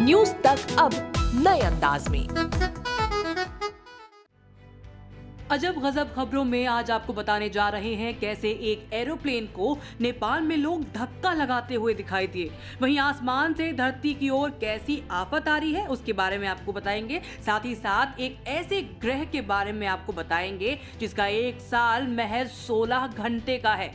News तक अब नए अंदाज में। अजब गजब खबरों में आज आपको बताने जा रहे हैं कैसे एक एरोप्लेन को नेपाल में लोग धक्का लगाते हुए दिखाई दिए। वहीं आसमान से धरती की ओर कैसी आफत आ रही है उसके बारे में आपको बताएंगे। साथ ही साथ एक ऐसे ग्रह के बारे में आपको बताएंगे जिसका एक साल महज 16 घंटे का है।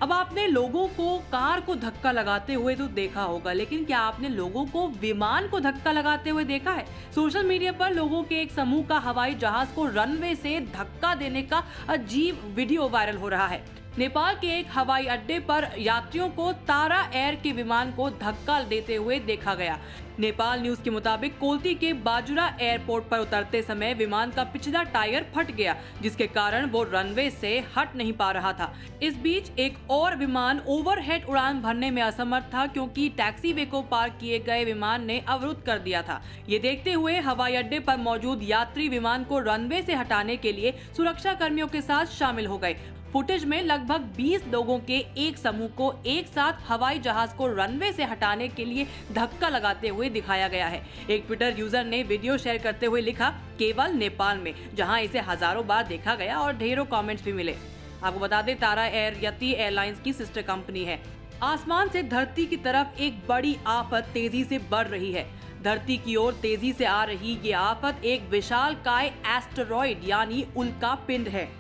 अब आपने लोगों को कार को धक्का लगाते हुए तो देखा होगा, लेकिन क्या आपने लोगों को विमान को धक्का लगाते हुए देखा है? सोशल मीडिया पर लोगों के एक समूह का हवाई जहाज को रनवे से धक्का देने का अजीब वीडियो वायरल हो रहा है। नेपाल के एक हवाई अड्डे पर यात्रियों को तारा एयर के विमान को धक्का देते हुए देखा गया। नेपाल न्यूज के मुताबिक कोल्ती के बाजुरा एयरपोर्ट पर उतरते समय विमान का पिछला टायर फट गया, जिसके कारण वो रनवे से हट नहीं पा रहा था। इस बीच एक और विमान ओवरहेड उड़ान भरने में असमर्थ था, क्योंकि टैक्सी वे को पार किए गए विमान ने अवरुद्ध कर दिया था। ये देखते हुए हवाई अड्डे पर मौजूद यात्री विमान को रनवे से हटाने के लिए सुरक्षा कर्मियों के साथ शामिल हो गए। फुटेज में लगभग 20 लोगों के एक समूह को एक साथ हवाई जहाज को रनवे से हटाने के लिए धक्का लगाते हुए दिखाया गया है। एक ट्विटर यूजर ने वीडियो शेयर करते हुए लिखा, केवल नेपाल में, जहां इसे हजारों बार देखा गया और ढेरों कमेंट्स भी मिले। आपको बता दें, तारा एयर यति एयरलाइंस की सिस्टर कंपनी है। आसमान से धरती की तरफ एक बड़ी आफत तेजी से बढ़ रही है। धरती की ओर तेजी से आ रही ये आफत एक विशालकाय एस्टेरॉइड यानी उल्का पिंड है।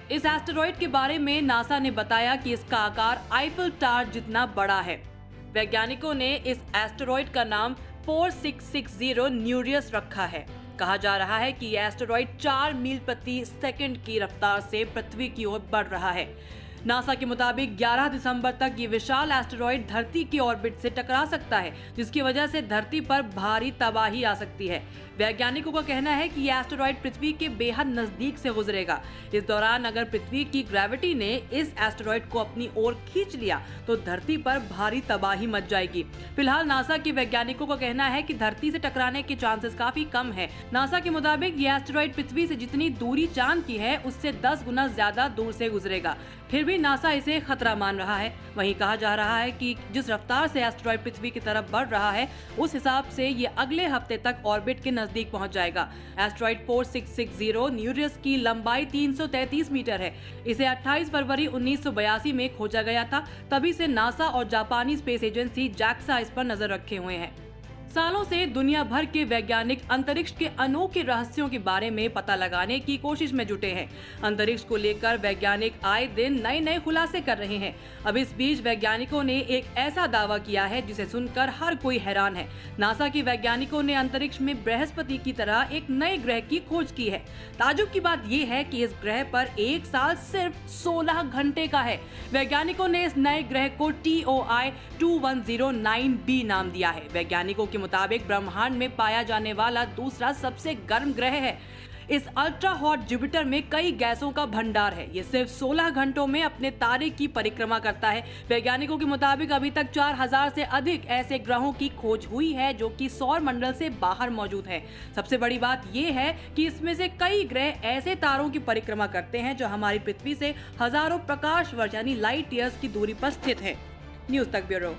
इस एस्टेरॉइड के बारे में नासा ने बताया कि इसका आकार आईफिल टावर जितना बड़ा है। वैज्ञानिकों ने इस एस्टेरॉइड का नाम 4660 न्यूरियस रखा है। कहा जा रहा है कि यह एस्टेरॉइड 4 मील प्रति सेकंड की रफ्तार से पृथ्वी की ओर बढ़ रहा है। नासा के मुताबिक 11 दिसंबर तक ये विशाल एस्टेरॉइड धरती की ऑर्बिट से टकरा सकता है, जिसकी वजह से धरती पर भारी तबाही आ सकती है। वैज्ञानिकों का कहना है कि यह एस्टेरॉइड पृथ्वी के बेहद नजदीक से गुजरेगा। इस दौरान अगर पृथ्वी की ग्रेविटी ने इस एस्टेरॉइड को अपनी ओर खींच लिया तो धरती पर भारी तबाही मच जाएगी। फिलहाल नासा के वैज्ञानिकों का कहना है कि धरती से टकराने के चांसेस काफी कम है। नासा के मुताबिक ये एस्टेरॉइड पृथ्वी से जितनी दूरी चांद की है उससे 10 गुना ज्यादा दूर से गुजरेगा। फिर भी नासा इसे खतरा मान रहा है। वहीं कहा जा रहा है कि जिस रफ्तार से एस्टेरॉइड पृथ्वी की तरफ बढ़ रहा है उस हिसाब से ये अगले हफ्ते तक ऑर्बिट के नजदीक पहुंच जाएगा। एस्टेरॉइड 4660 न्यूरियस की लंबाई 333 मीटर है। इसे 28 फरवरी 1982 में खोजा गया था। तभी से नासा और जापानी स्पेस एजेंसी जैक्सा इस पर नजर रखे हुए हैं। सालों से दुनिया भर के वैज्ञानिक अंतरिक्ष के अनोखे रहस्यों के बारे में पता लगाने की कोशिश में जुटे हैं। अंतरिक्ष को लेकर वैज्ञानिक आए दिन नए नए खुलासे कर रहे हैं। अब इस बीच वैज्ञानिकों ने एक ऐसा दावा किया है जिसे सुनकर हर कोई हैरान है। नासा के वैज्ञानिकों ने अंतरिक्ष में बृहस्पति की तरह एक नए ग्रह की खोज की है। ताजुब की बात यह है कि इस ग्रह पर एक साल सिर्फ 16 घंटे का है। वैज्ञानिकों ने इस नए ग्रह को TOI 2109b नाम दिया है। वैज्ञानिकों के मुताबिक ब्रह्मांड में पाया जाने वाला दूसरा सबसे गर्म ग्रह है। इस अल्ट्रा हॉट जुपिटर में कई गैसों का भंडार है। ये सिर्फ 16 घंटों में अपने तारे की परिक्रमा करता है। वैज्ञानिकों के मुताबिक अभी तक 4000 से अधिक ऐसे ग्रहों की खोज हुई है जो कि सौर मंडल से बाहर मौजूद है। सबसे बड़ी बात यह है कि इसमें से कई ग्रह ऐसे तारों की परिक्रमा करते हैं जो हमारी पृथ्वी से हजारों प्रकाश वर्ष यानी लाइट ईयर्स की दूरी पर स्थित है। न्यूज तक ब्यूरो।